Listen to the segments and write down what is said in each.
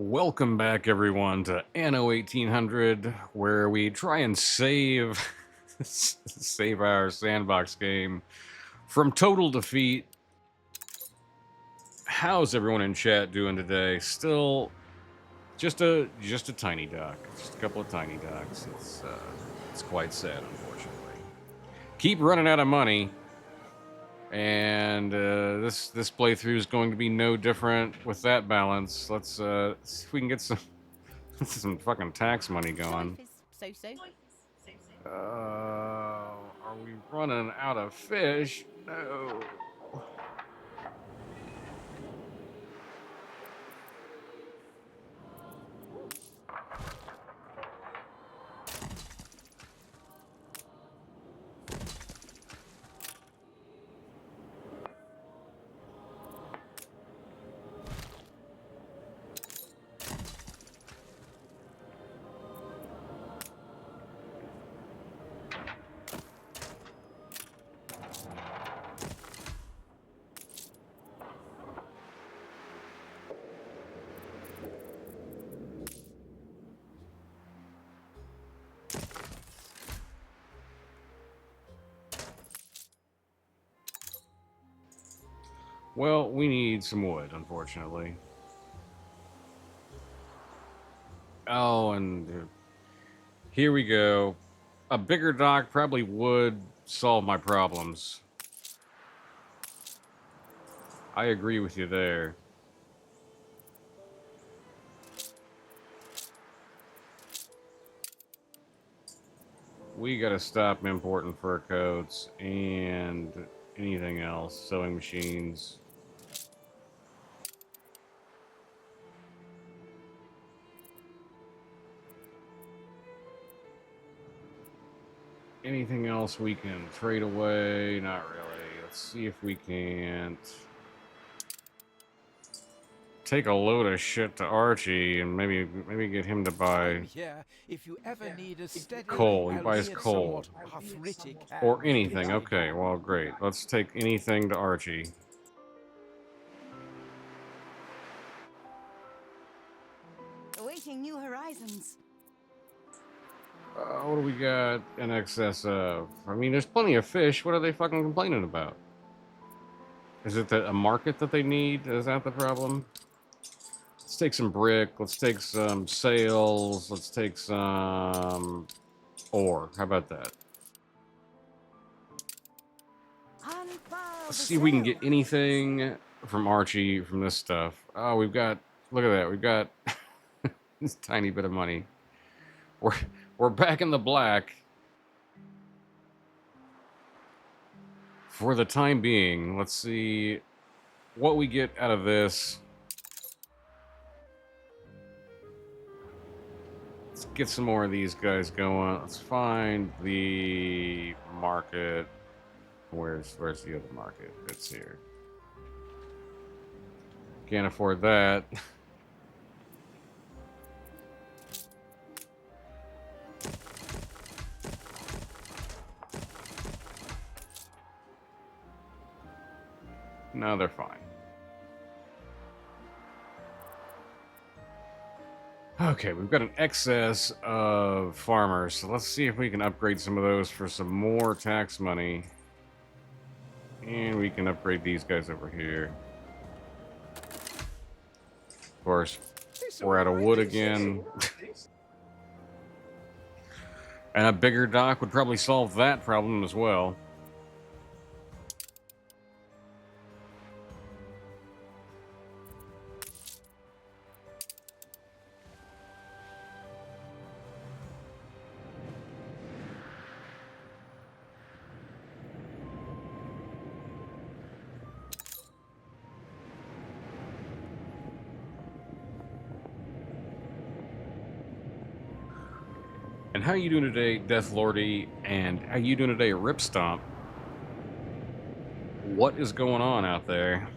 Welcome back, everyone, to Anno 1800, where we try and save save our sandbox game from total defeat. How's everyone in chat doing today? Still, just a tiny dock, just a couple of tiny docks. It's quite sad, unfortunately. Keep running out of money, and this playthrough is going to be no different with that balance. Let's see if we can get some. Some fucking tax money going. Life is so-so. Are we running out of fish? No. Well, we need some wood, unfortunately. Oh, and here we go. A bigger dock probably would solve my problems. I agree with you there. We gotta stop importing fur coats and anything else. Sewing machines. Anything else we can trade away? Not really. Let's see if we can't take a load of shit to Archie and maybe get him to buy Here, if you ever need a steady, coal. He buys albeit coal somewhat arthritic or hand, anything. Okay, well, great. Let's take anything to Archie. Awaiting new horizons. What do we got in excess of? I mean, there's plenty of fish. What are they fucking complaining about? Is it a market that they need? Is that the problem? Let's take some brick. Let's take some sails. Let's take some ore. How about that? Let's see if we can get anything from Archie from this stuff. Oh, we've got. Look at that. We've got this tiny bit of money. We're back in the black. For the time being, let's see what we get out of this. Let's get some more of these guys going. Let's find the market. Where's the other market? It's here. Can't afford that. No, they're fine. Okay, we've got an excess of farmers, so let's see if we can upgrade some of those for some more tax money. And we can upgrade these guys over here. Of course, we're out of wood again. And a bigger dock would probably solve that problem as well. And how you doing today, Death Lordy? And how you doing today, Rip Stomp? What is going on out there?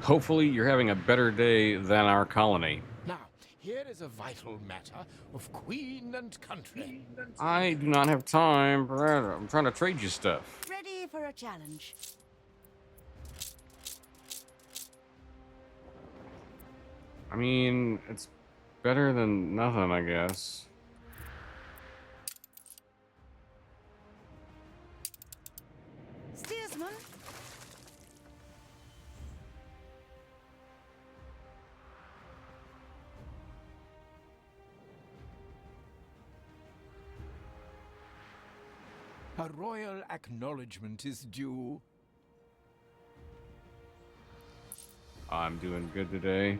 Hopefully you're having a better day than our colony. Now, here is a vital matter of queen and country. I do not have time, Brad. I'm trying to trade you stuff. Ready for a challenge. I mean, it's better than nothing, I guess. Steersman. A royal acknowledgement is due. I'm doing good today.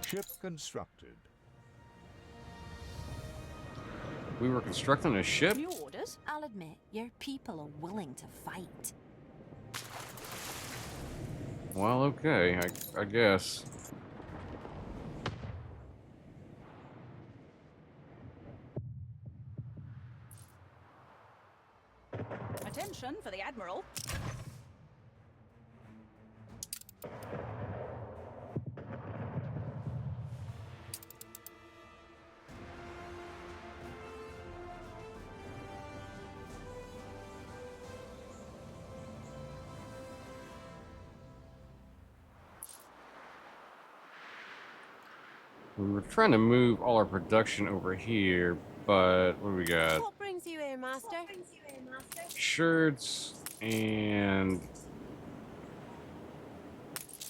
Ship constructed. We were constructing a ship? New orders? I'll admit, your people are willing to fight. Well, okay, I guess. Attention for the Admiral. We were trying to move all our production over here, but what do we got? What brings you here, Master? Shirts and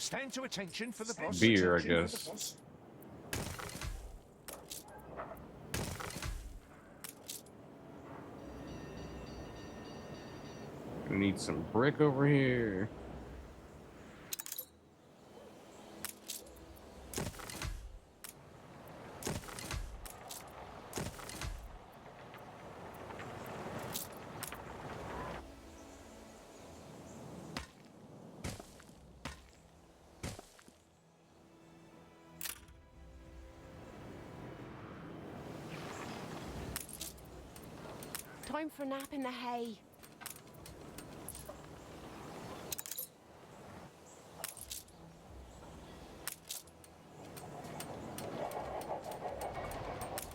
Stand to attention for the boss. beer, I guess. Gonna need some brick over here. Time for a nap in the hay.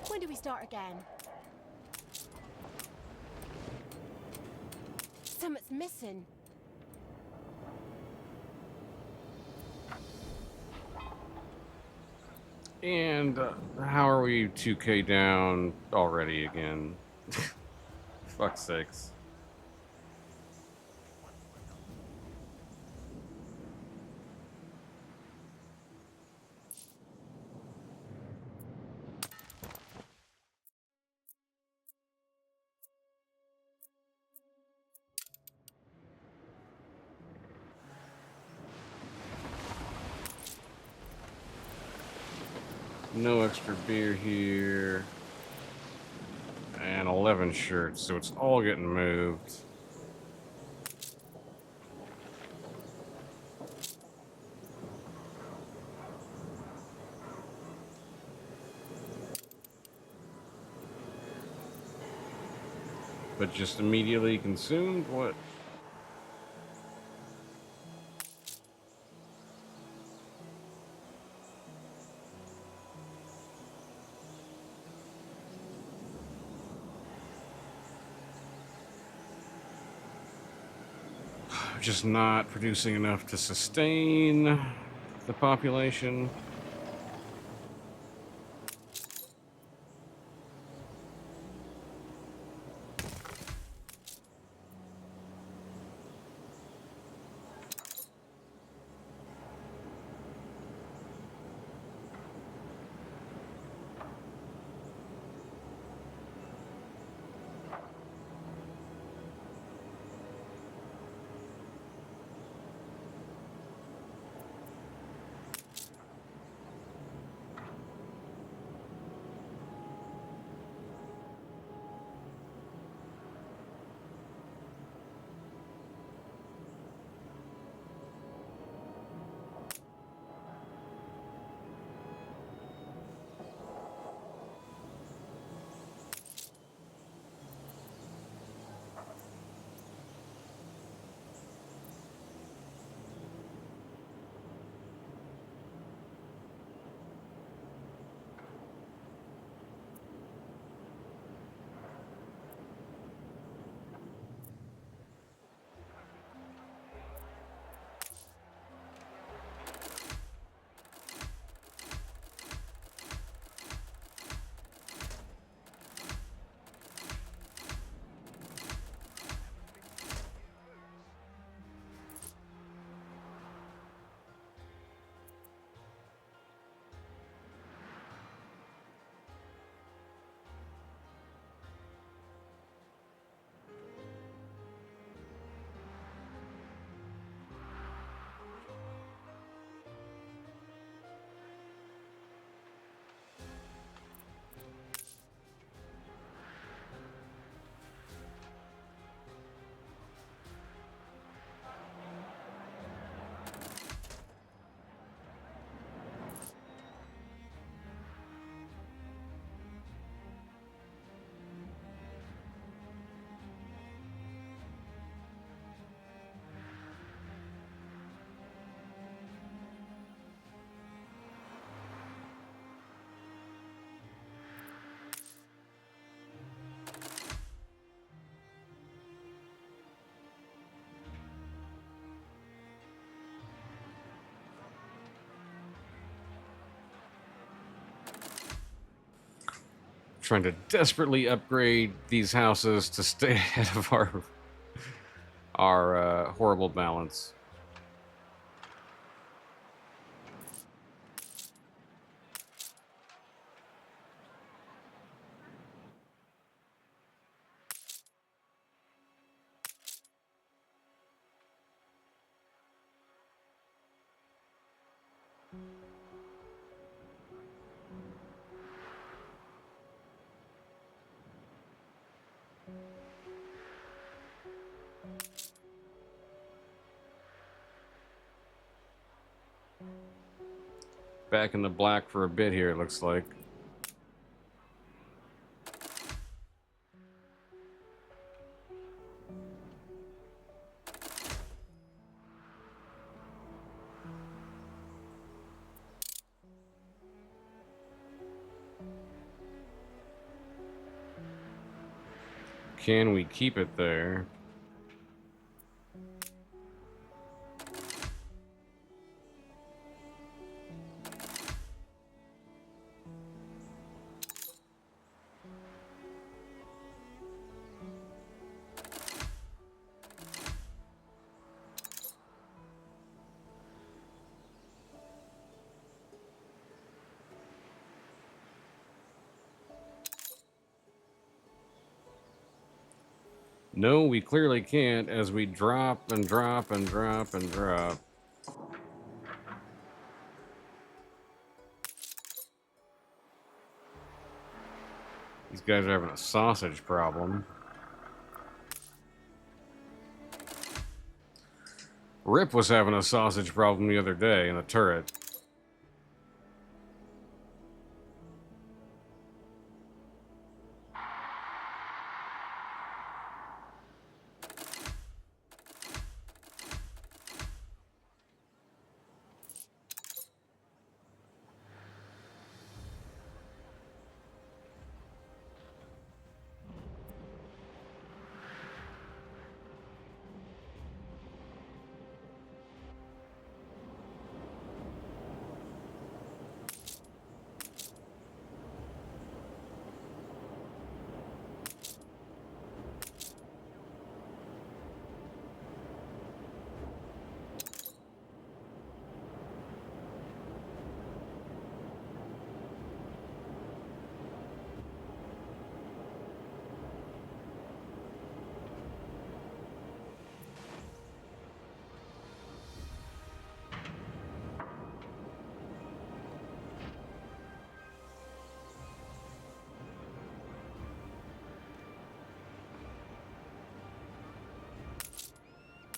When do we start again? Something's missing. And how are we 2K down already again? Fuck's sakes. No extra beer here. And 11 shirts, so it's all getting moved. But just immediately consumed? What? Just not producing enough to sustain the population. trying to desperately upgrade these houses to stay ahead of our horrible balance. Back in the black for a bit here, it looks like. Can we keep it there? No, we clearly can't as we drop and drop and drop and drop. These guys are having a sausage problem. Rip was having a sausage problem the other day in the turret.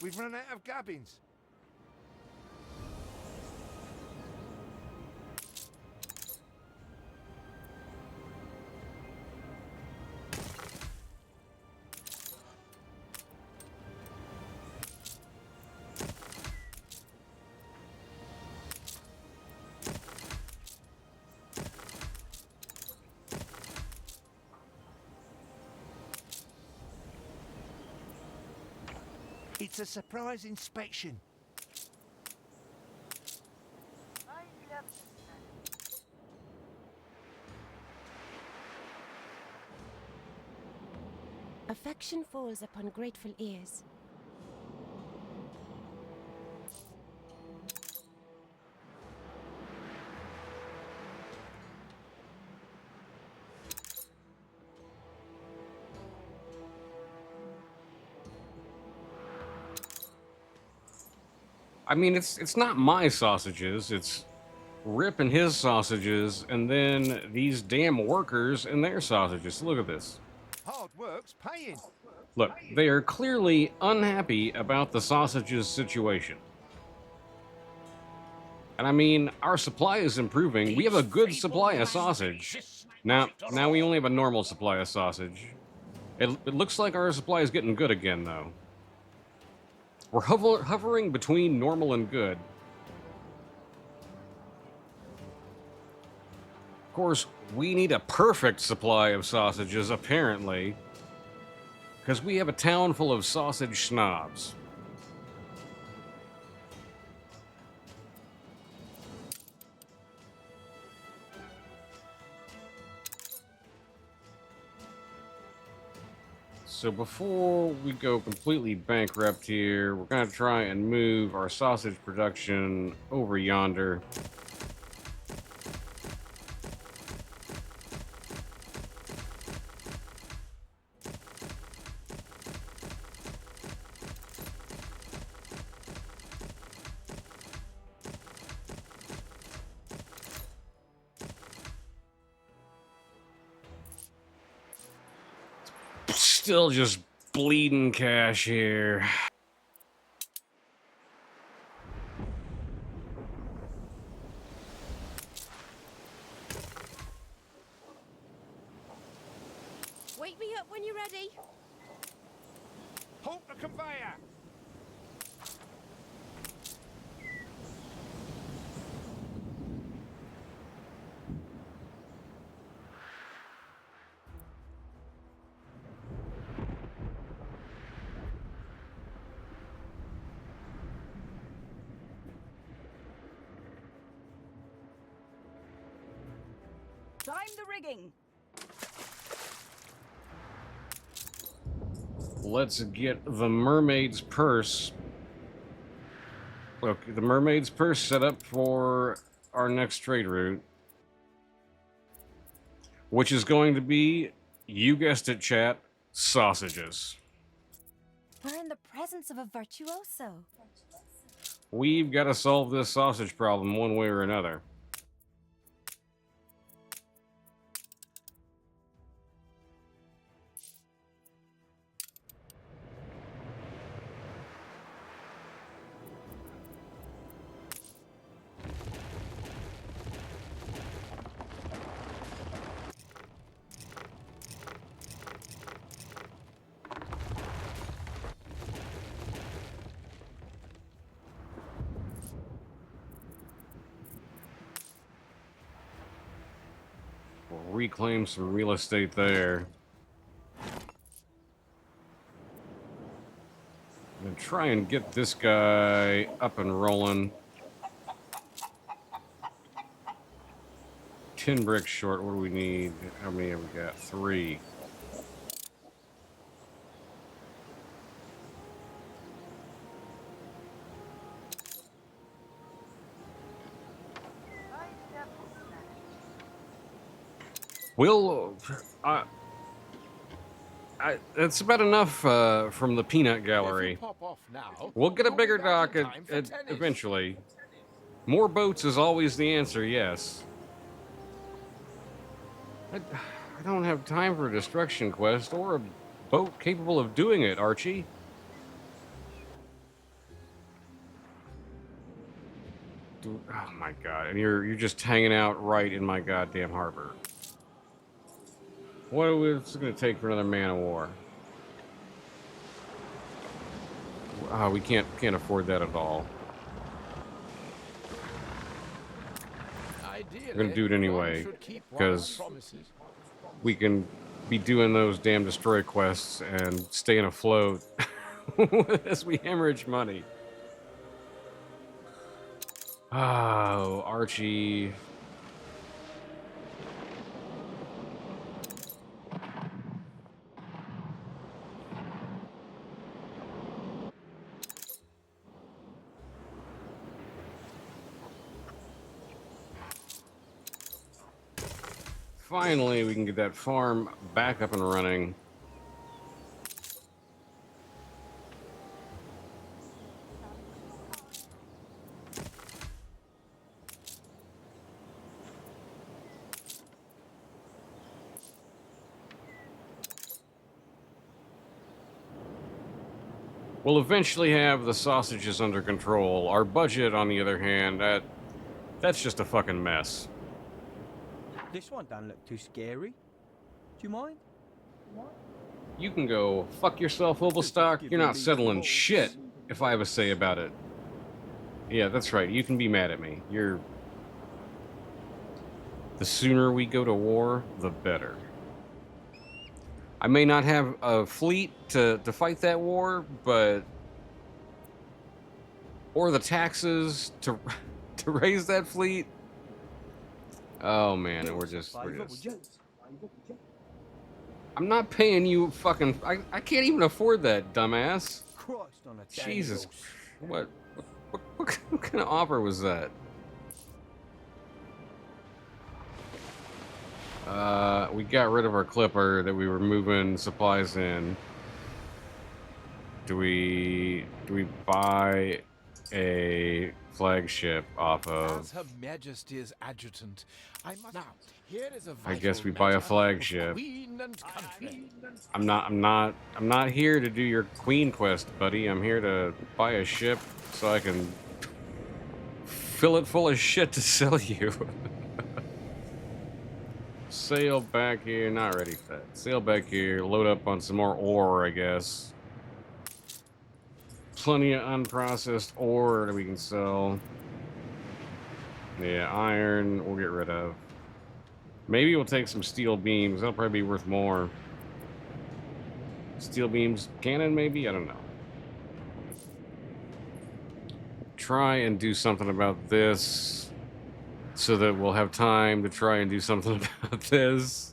We've run out of gabbins. It's a surprise inspection. Affection falls upon grateful ears. I mean, it's not my sausages. It's Rip and his sausages, and then these damn workers and their sausages. Look at this. Hard work's paying. Look, they are clearly unhappy about the sausages situation. And I mean, our supply is improving. We have a good supply of sausage. Now we only have a normal supply of sausage. It looks like our supply is getting good again, though. We're hovering between normal and good. Of course, we need a perfect supply of sausages, apparently, because we have a town full of sausage snobs. So before we go completely bankrupt here, we're going to try and move our sausage production over yonder. Still just bleeding cash here. Wake me up when you're ready. Halt the conveyor! Climb the rigging. Let's get the mermaid's purse. Look, the mermaid's purse set up for our next trade route, which is going to be, you guessed it, chat, sausages. We're in the presence of a virtuoso. We've got to solve this sausage problem one way or another. We'll reclaim some real estate there. And try and get this guy up and rolling. 10 bricks short. What do we need? How many have we got? 3. We'll, that's about enough from the peanut gallery. If you pop off now, We'll get a you'll bigger be back dock in time for tennis. eventually. More boats is always the answer, yes. I don't have time for a destruction quest or a boat capable of doing it, Archie. Dude, oh my god, and you're just hanging out right in my goddamn harbor. What's it going to take for another man of war? We can't afford that at all. Ideally, We're gonna do it one anyway, should keep one's 'cause promises. We can be doing those damn destroy quests and staying afloat as we hemorrhage money. Oh, Archie. Finally, we can get that farm back up and running. We'll eventually have the sausages under control. Our budget, on the other hand, that's just a fucking mess. This one don't look too scary. Do you mind? You can go fuck yourself, Overstock. You're not settling shit if I have a say about it. Yeah, that's right. You can be mad at me. The sooner we go to war, the better. I may not have a fleet to fight that war, but... Or the taxes to raise that fleet. Oh man, we're just... I'm not paying you fucking. I can't even afford that, dumbass. Christ on a Jesus. Daniels. What kind of offer was that? We got rid of our clipper that we were moving supplies in. Do we buy a flagship off of? As Her Majesty's adjutant, I must now. Here is a I vital guess we buy a matter of flagship. Queen and country. I'm not here to do your queen quest, buddy. I'm here to buy a ship so I can fill it full of shit to sell you. Sail back here, not ready for that. Sail back here, load up on some more ore, I guess. Plenty of unprocessed ore that we can sell. Yeah, iron we'll get rid of. Maybe we'll take some steel beams. That'll probably be worth more. Steel beams, cannon maybe? I don't know. Try and do something about this so that we'll have time to try and do something about this.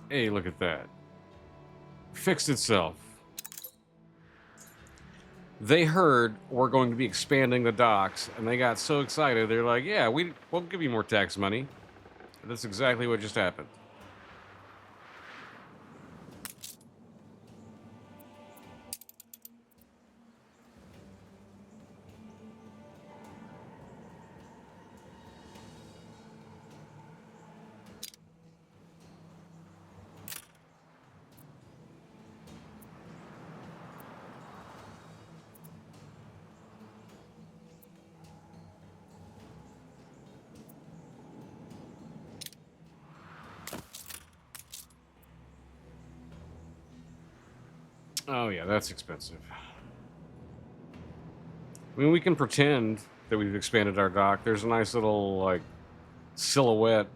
Hey, look at that. Fixed itself. They heard we're going to be expanding the docks, and they got so excited, they're like, yeah, we'll give you more tax money. That's exactly what just happened. Oh, yeah, that's expensive. I mean, we can pretend that we've expanded our dock. There's a nice little, like, silhouette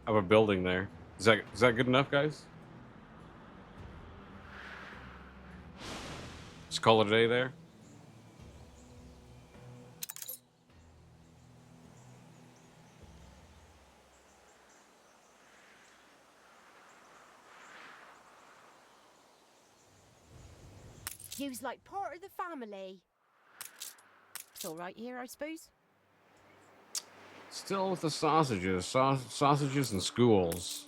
of a building there. Is that good enough, guys? Just call it a day there. You's like part of the family. It's all right here, I suppose. Still with the sausages. Sausages and schools.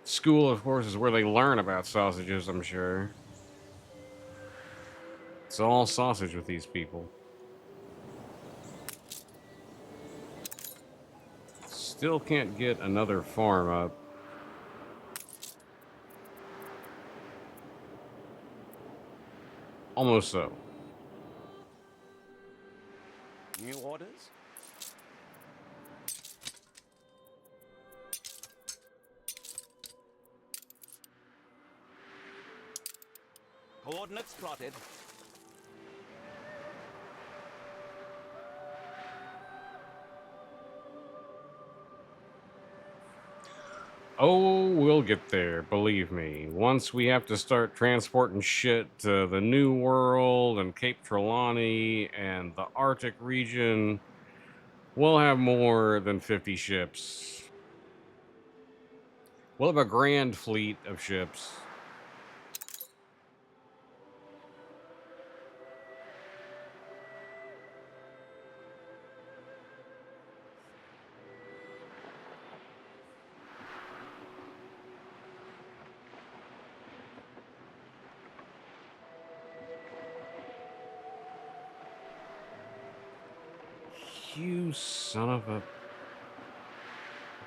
School, of course, is where they learn about sausages, I'm sure. It's all sausage with these people. Still can't get another farm up. Almost so. New orders? Coordinates plotted. Oh, we'll get there, believe me. Once we have to start transporting shit to the New World and Cape Trelawney and the Arctic region, we'll have more than 50 ships. We'll have a grand fleet of ships. You son of a...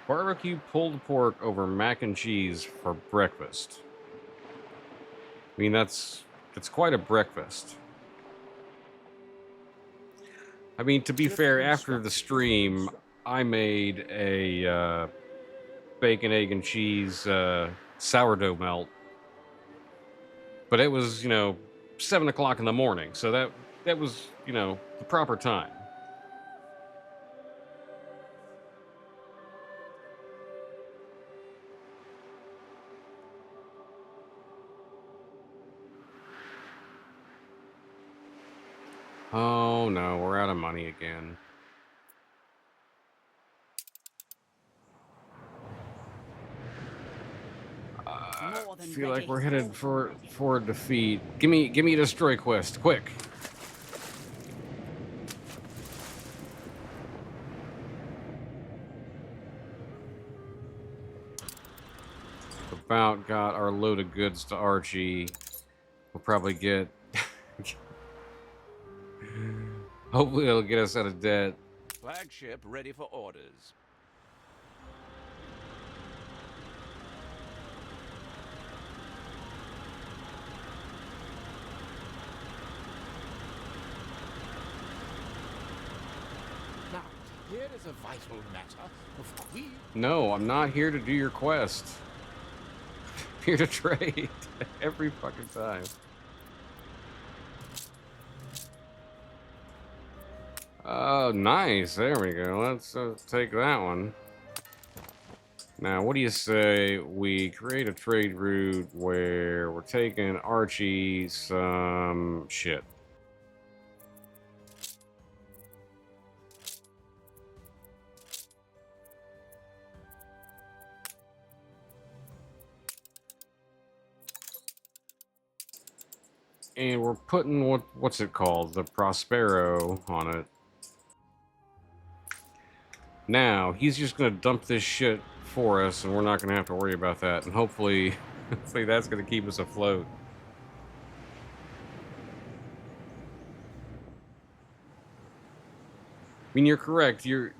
Barbecue pulled pork over mac and cheese for breakfast. I mean, that's quite a breakfast. I mean, to be fair, after the stream, I made a bacon, egg, and cheese sourdough melt. But it was, 7 o'clock in the morning, so that was, the proper time. Oh no, we're out of money again. More than Feel like ready. we're headed for a defeat. Give me a destroy quest, quick. About got our load of goods to Archie. We'll probably get. Hopefully, it'll get us out of debt. Flagship ready for orders. Now, here is a vital matter of Queen. No, I'm not here to do your quest. I'm here to trade every fucking time. Oh, nice. There we go. Let's take that one. Now, what do you say we create a trade route where we're taking Archie some shit? And we're putting what's it called? The Prospero on it. Now, he's just gonna dump this shit for us, and we're not gonna have to worry about that. And hopefully, hopefully that's gonna keep us afloat. I mean, you're correct. It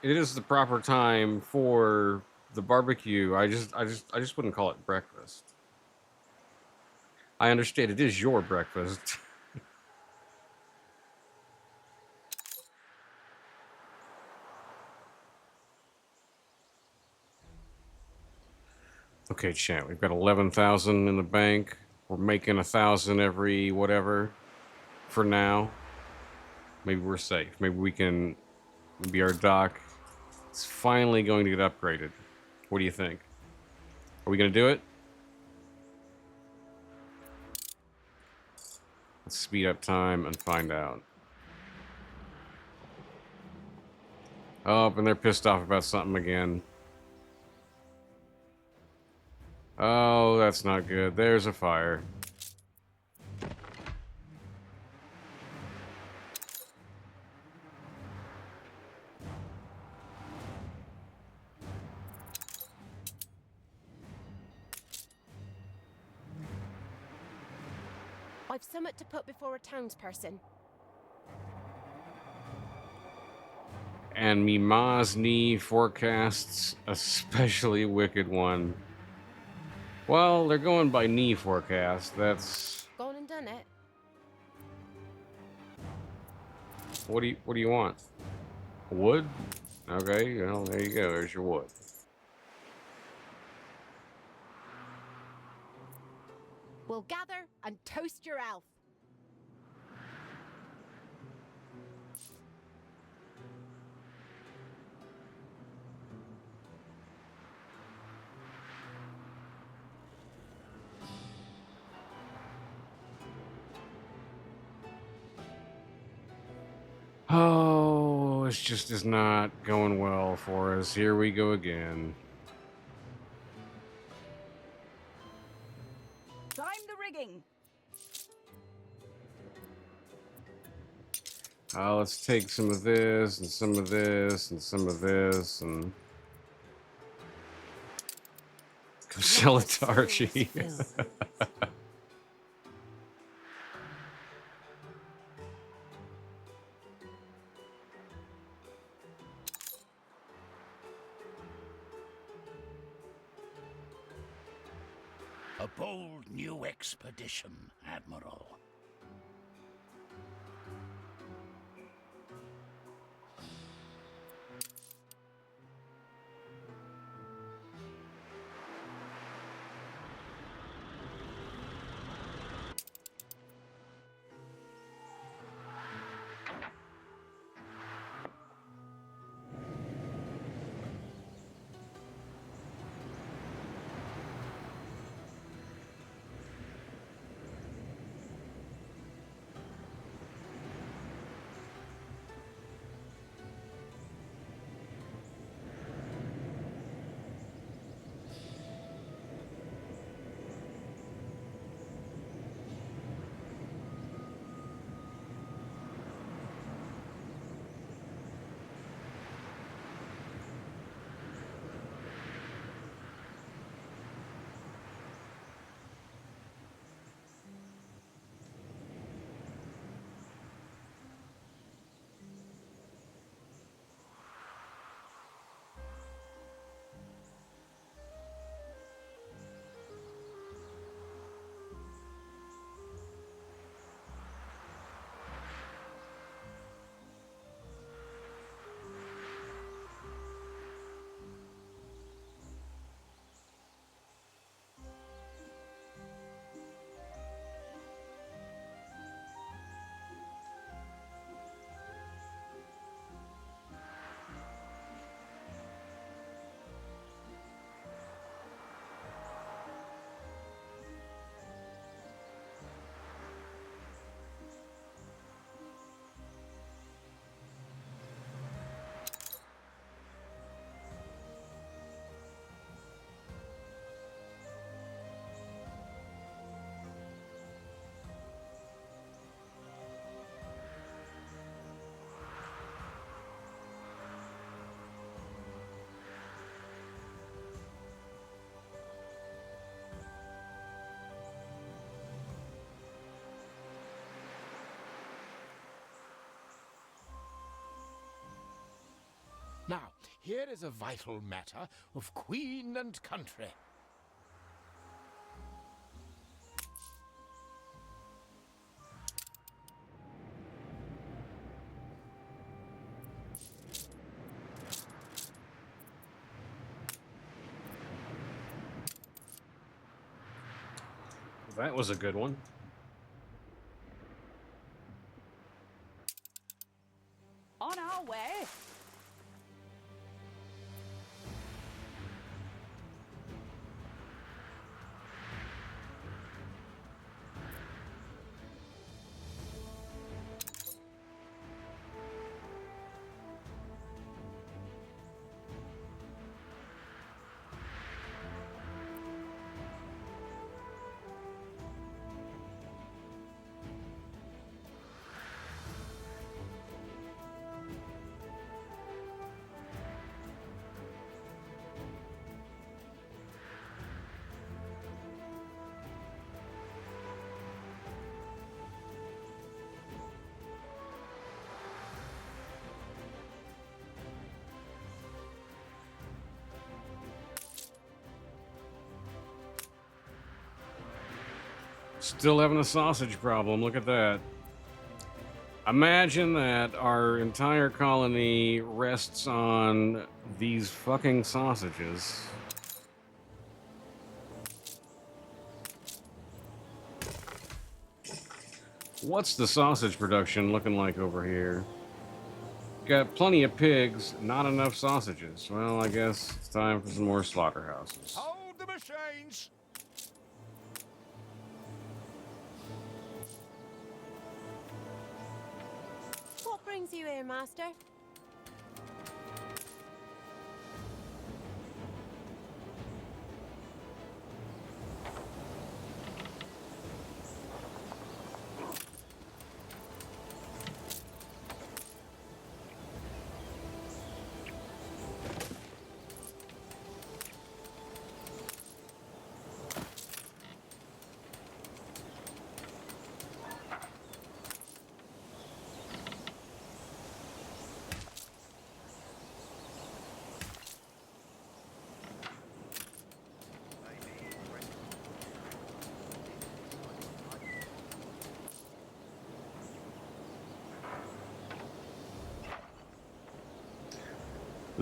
is the proper time for the barbecue. I just wouldn't call it breakfast. I understand it is your breakfast. Okay, chat. We've got 11,000 in the bank. We're making 1,000 every whatever. For now, maybe we're safe. Maybe we can. Maybe our dock is finally going to get upgraded. What do you think? Are we gonna do it? Let's speed up time and find out. Oh, and they're pissed off about something again. Oh, that's not good. There's a fire. I've somewhat to put before a townsperson. And me ma's knee forecasts a especially wicked one. Well, they're going by knee forecast. That's Gone and done it. what do you want? Wood? Okay, well, there you go. There's your wood. We'll gather and toast your elf. Oh, it just is not going well for us. Here we go again. Time the rigging. Let's take some of this and some of this and some of this and go sell it to Archie. A bold new expedition, Admiral. Now, here is a vital matter of queen and country. That was a good one. On our way. Still having a sausage problem. Look at that. Imagine that our entire colony rests on these fucking sausages. What's the sausage production looking like over here? Got plenty of pigs, not enough sausages. Well, I guess it's time for some more slaughterhouses. Hold the machines! What brings you here, Master?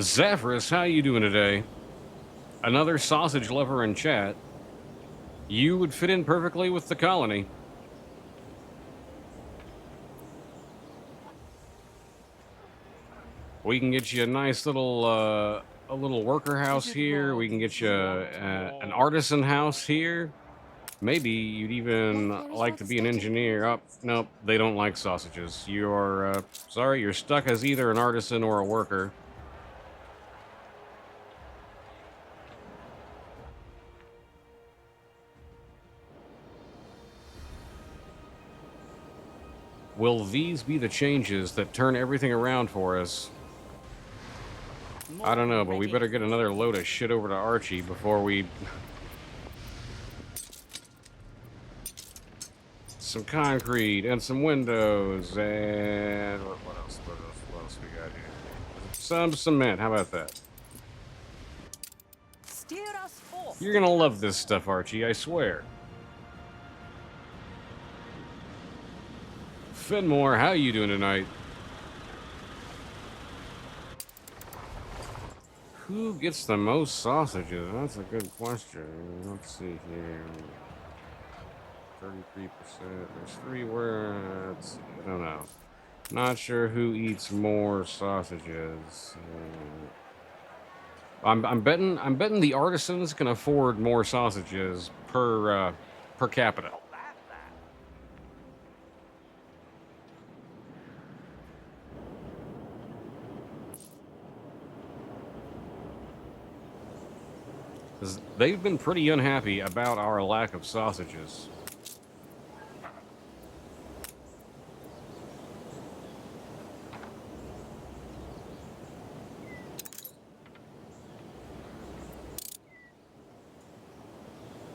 Zephyrus, how you doing today? Another sausage lover in chat. You would fit in perfectly with the colony. We can get you a nice little a little worker house here. We can get you an artisan house here. Maybe you'd even like to be an engineer. Oh, nope, they don't like sausages. You're sorry, you're stuck as either an artisan or a worker. Will these be the changes that turn everything around for us? I don't know, but we better get another load of shit over to Archie before we... Some concrete and some windows and... What else we got here? Some cement, how about that? Steer us forth. You're gonna love this stuff, Archie, I swear. Finmore, how you doing tonight? Who gets the most sausages? That's a good question. Let's see here. 33%. There's 3 where... Let's see. I don't know. Not sure who eats more sausages. I'm betting the artisans can afford more sausages per capita. They've been pretty unhappy about our lack of sausages.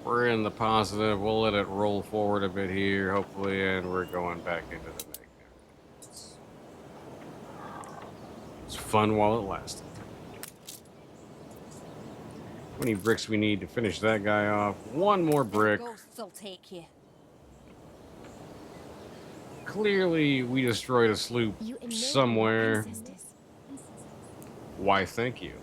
We're in the positive. We'll let it roll forward a bit here, hopefully, and we're going back into the negative. It's fun while it lasted. many bricks we need to finish that guy off. One more brick. Ghosts will take you. Clearly, we destroyed a sloop You immortal somewhere. ancestors. Why, thank you.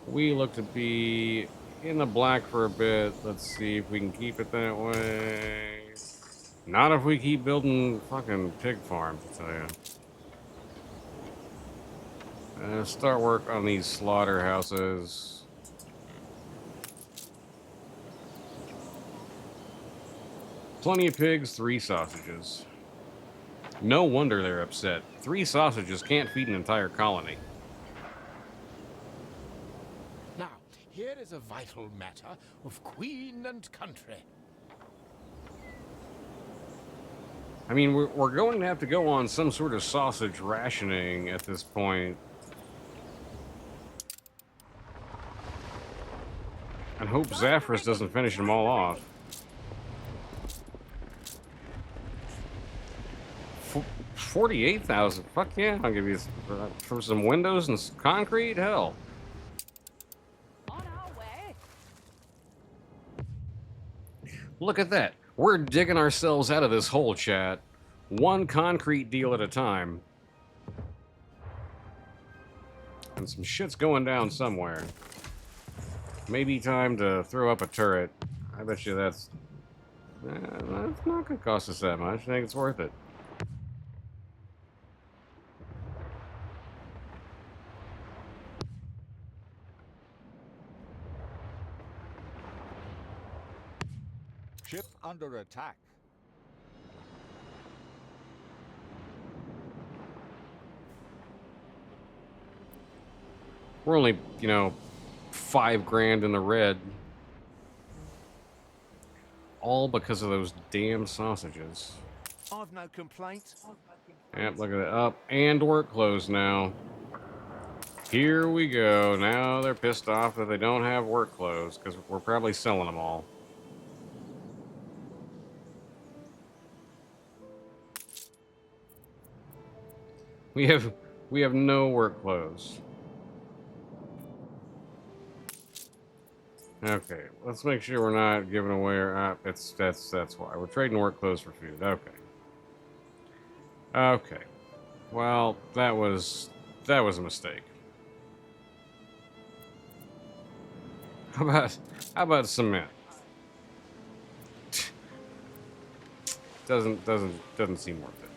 We look to be in the black for a bit. Let's see if we can keep it that way. Not if we keep building fucking pig farms, I tell you. Start work on these slaughterhouses. Plenty of pigs, 3 sausages. No wonder they're upset. 3 sausages can't feed an entire colony. Now, here is a vital matter of queen and country. I mean, we're going to have to go on some sort of sausage rationing at this point. And hope Zaphras doesn't finish them all off. 48,000. Fuck yeah. I'll give you for some windows and concrete. Hell. On our way. Look at that. We're digging ourselves out of this hole, chat. One concrete deal at a time. And some shit's going down somewhere. Maybe time to throw up a turret. I bet you that's not going to cost us that much. I think it's worth it. Ship under attack. We're only, 5 grand in the red. All because of those damn sausages. I've no complaints. Yep, look at that. Up and work closed now. Here we go. Now they're pissed off that they don't have work clothes because we're probably selling them all. We have no work clothes. Okay, let's make sure we're not giving away our. That's why we're trading work clothes for food. Okay. Okay. Well, that was a mistake. How about cement? Doesn't seem worth it.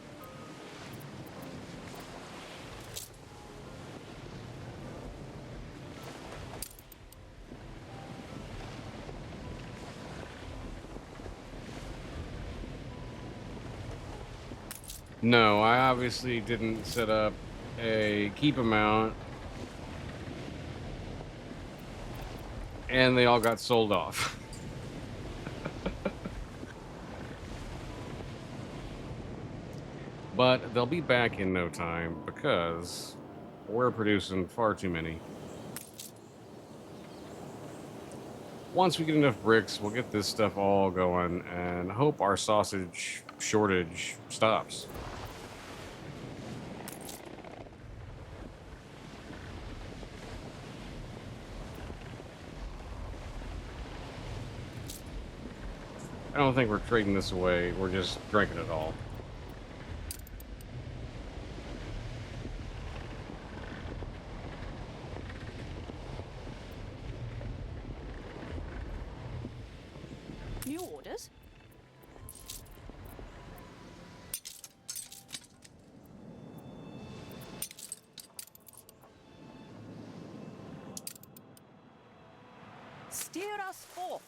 No, I obviously didn't set up a keep amount. And they all got sold off. But they'll be back in no time because we're producing far too many. Once we get enough bricks, we'll get this stuff all going and hope our sausage shortage stops. I don't think we're trading this away. We're just drinking it all. New orders? Steer us forth.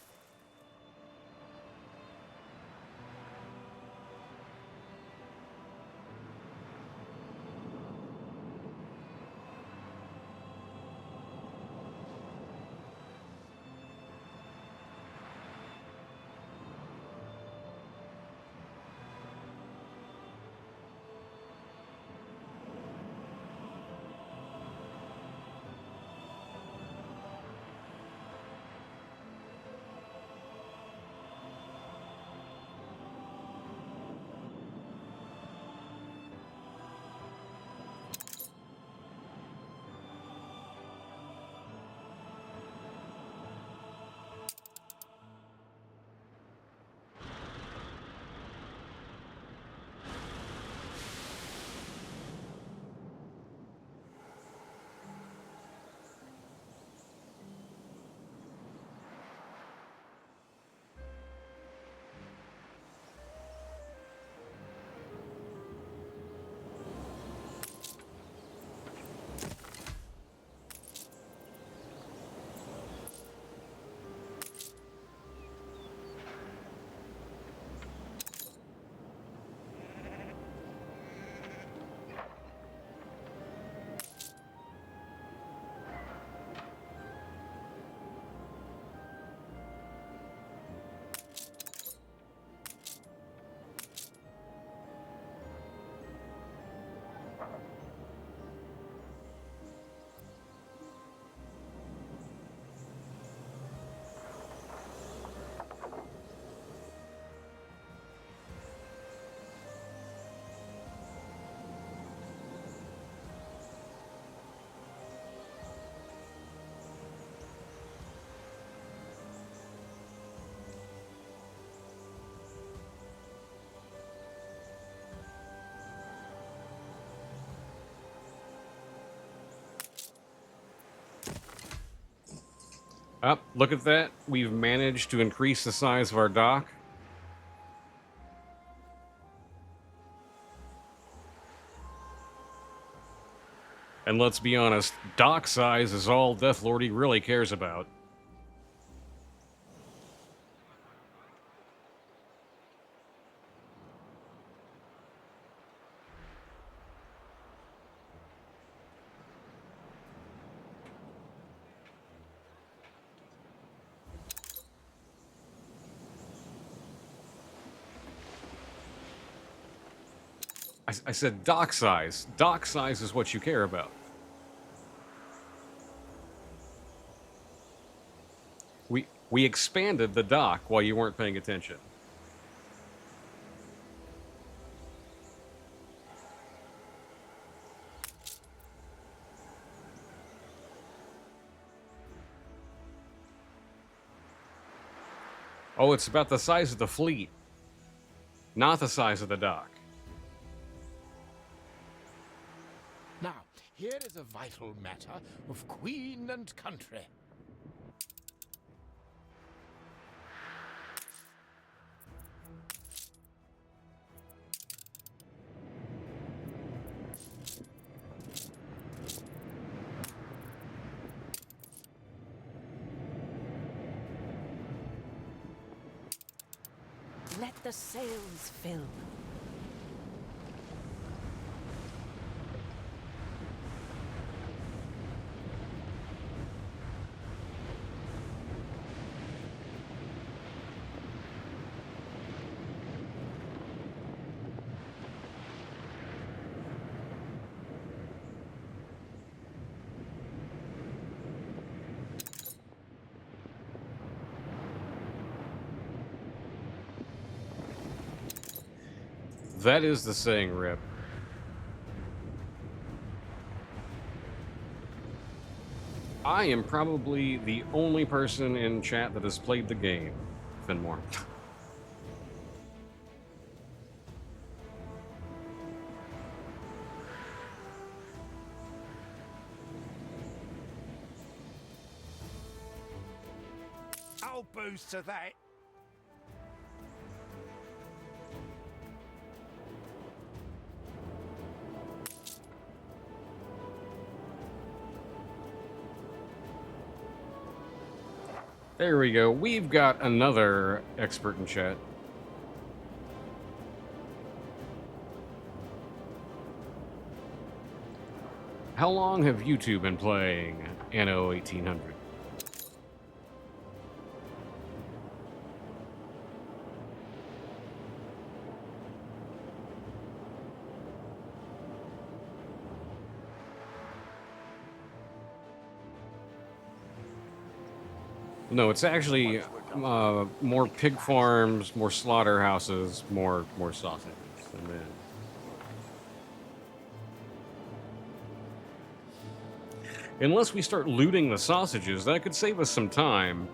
Up, look at that. We've managed to increase the size of our dock. And let's be honest, dock size is all Deathlordy really cares about. I said dock size. Dock size is what you care about. We expanded the dock while you weren't paying attention. Oh, it's about the size of the fleet, not the size of the dock. Now, here is a vital matter of queen and country. Let the sails fill. That is the saying, Rip. I am probably the only person in chat that has played the game, Finmore. I'll boost to that. There we go. We've got another expert in chat. How long have you two been playing Anno 1800? No, it's actually more pig farms, more slaughterhouses, more sausages, and then unless we start looting the sausages, that could save us some time.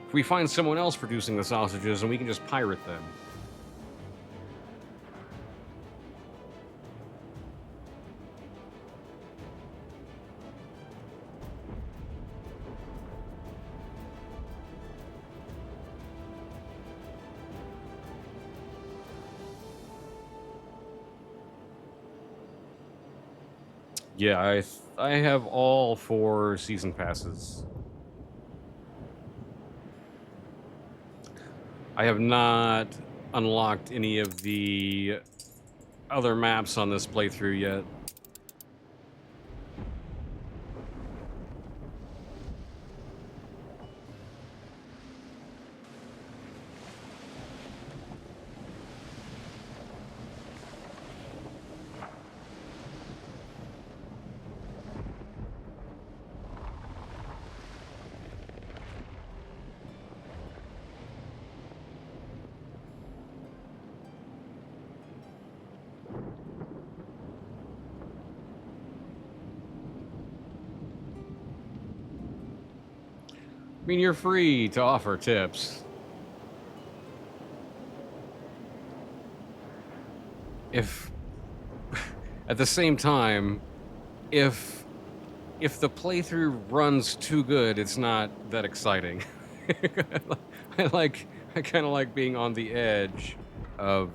If we find someone else producing the sausages, and we can just pirate them. Yeah, I have all 4 season passes. I have not unlocked any of the other maps on this playthrough yet. I mean, you're free to offer tips. If, at the same time, if if the playthrough runs too good, it's not that exciting. I kind of like being on the edge of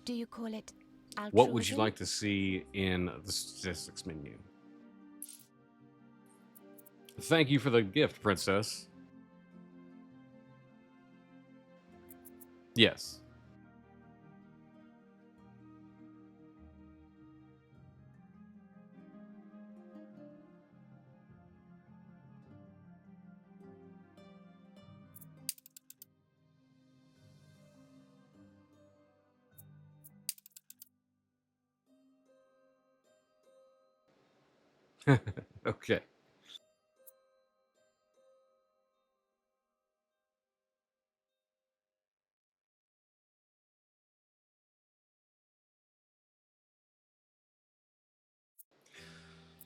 Do you call it altruism? what would you like to see in the statistics menu? Thank you for the gift, princess. Yes. Okay.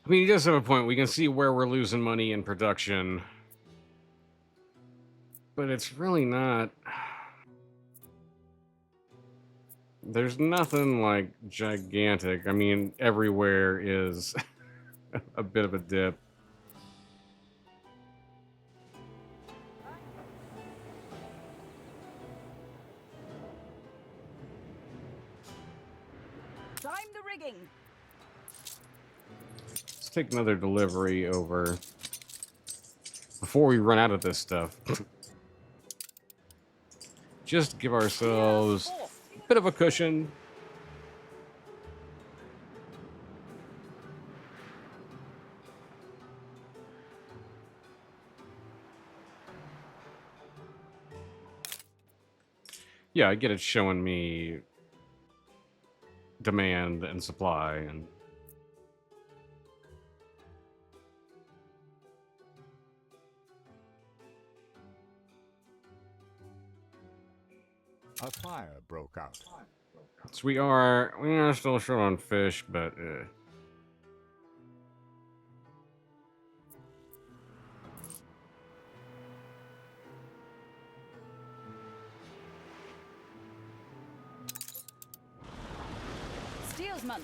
I mean, he does have a point. We can see where we're losing money in production, but it's really not. There's nothing like gigantic. I mean, everywhere is a bit of a dip. Climb the rigging. Let's take another delivery over before we run out of this stuff. Just give ourselves a bit of a cushion. Yeah, I get it showing me demand and supply and A fire broke out. so we are still short on fish, but Steelsman.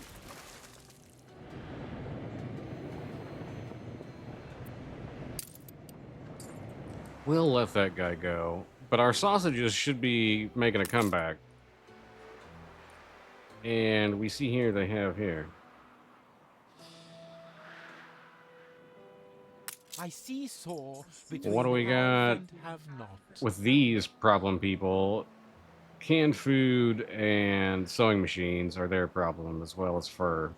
we'll let that guy go. But our sausages should be making a comeback. And we see here they have here. I seesaw between What do we have got and have not. with these problem people? Canned food and sewing machines are their problem, as well as fur.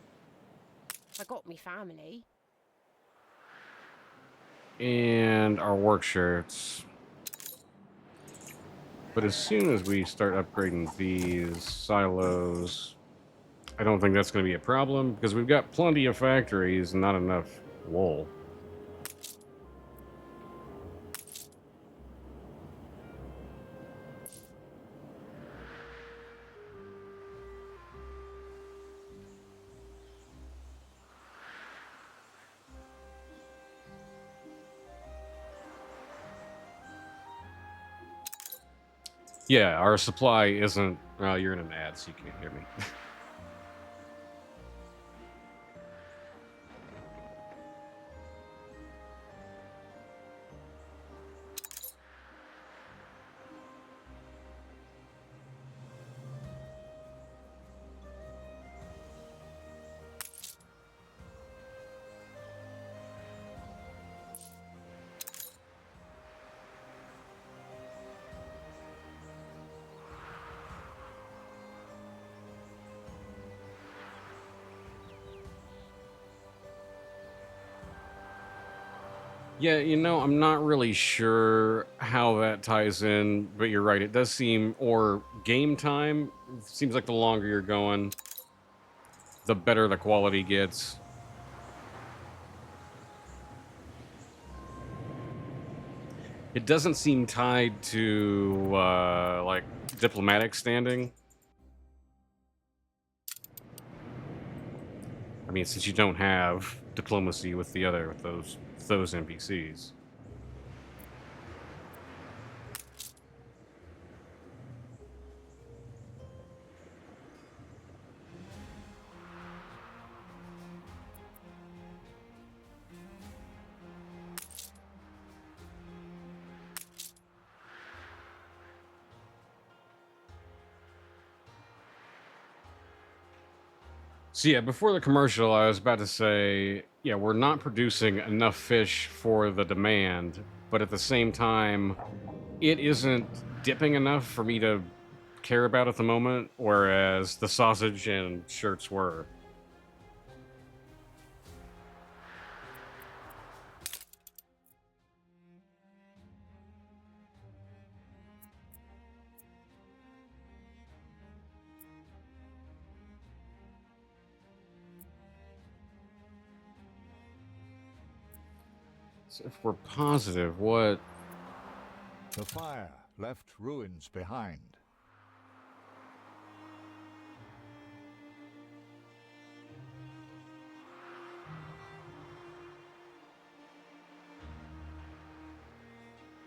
I got me family. And our work shirts. But as soon as we start upgrading these silos, I don't think that's going to be a problem, because we've got plenty of factories and not enough wool. Yeah, our supply isn't... you're in an ad, so you can't hear me. Yeah, you know, I'm not really sure how that ties in, but you're right. It does seem, or game time, seems like the longer you're going, the better the quality gets. It doesn't seem tied to, like, diplomatic standing. I mean, since you don't have diplomacy with those NPCs. So yeah, before the commercial, I was about to say, yeah, we're not producing enough fish for the demand, but at the same time, it isn't dipping enough for me to care about at the moment, whereas the sausage and shirts were. So if we're positive, what? The fire left ruins behind.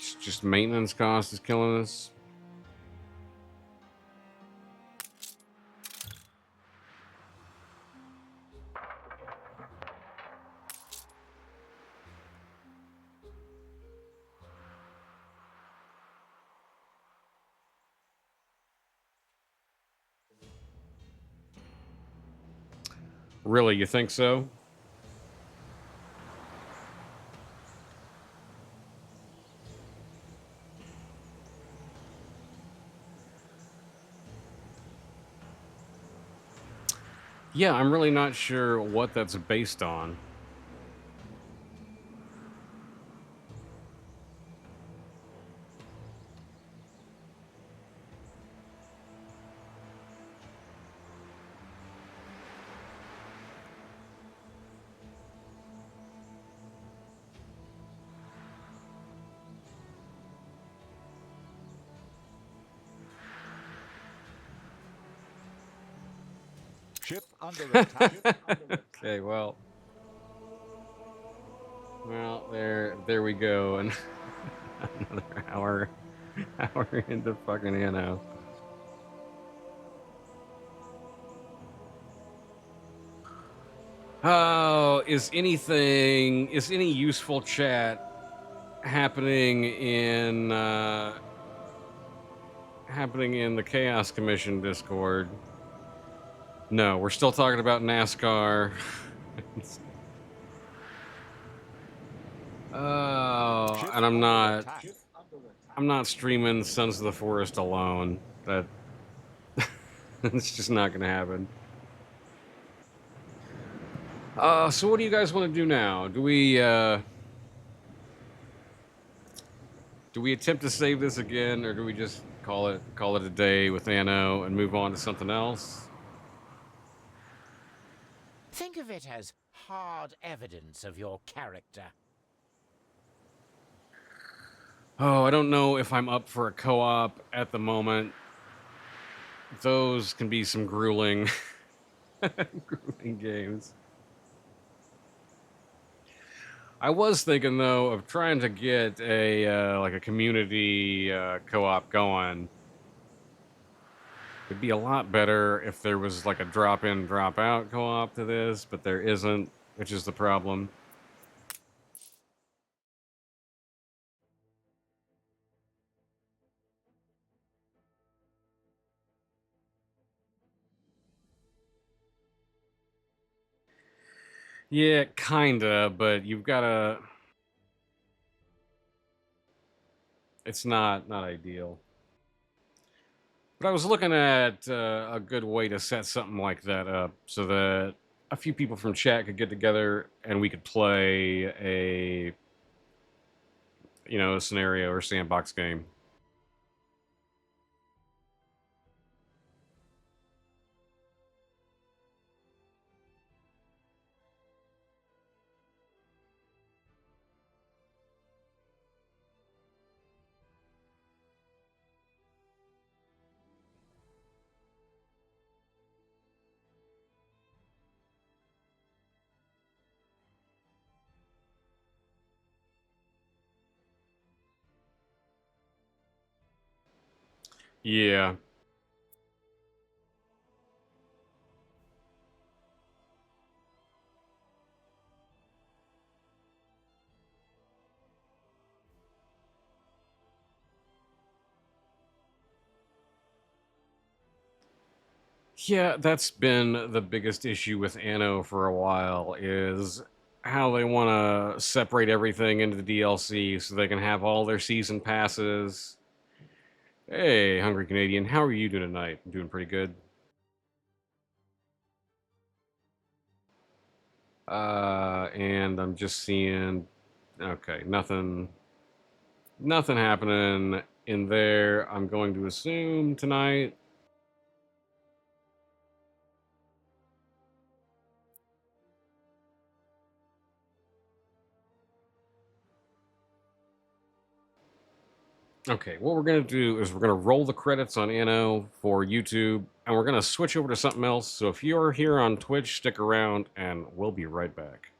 It's just maintenance cost is killing us. Really, you think so? Yeah, I'm really not sure what that's based on. Ship under attack. Okay, well, there we go, and another hour into fucking Anno. Oh, is any useful chat happening in the Chaos Commission Discord? No, we're still talking about NASCAR. Oh, Ship and I'm under not. attack. I'm not streaming Sons of the Forest alone. That it's just not gonna happen. So what do you guys want to do now? Do we attempt to save this again, or do we just call it a day with Anno and move on to something else? Think of it as hard evidence of your character. Oh, I don't know if I'm up for a co-op at the moment. Those can be some grueling, grueling games. I was thinking though of trying to get a like a community co-op going. It'd be a lot better if there was like a drop-in, drop-out co-op to this, but there isn't, which is the problem. Yeah, kinda, but you've gotta. It's not ideal. But I was looking at a good way to set something like that up so that a few people from chat could get together and we could play a scenario or sandbox game. Yeah. Yeah, that's been the biggest issue with Anno for a while, is how they want to separate everything into the DLC so they can have all their season passes. Hey, Hungry Canadian, how are you doing tonight? I'm doing pretty good. And I'm just seeing, okay, nothing happening in there. I'm going to assume tonight. Okay, what we're going to do is we're going to roll the credits on Anno for YouTube, and we're going to switch over to something else. So if you're here on Twitch, stick around, and we'll be right back.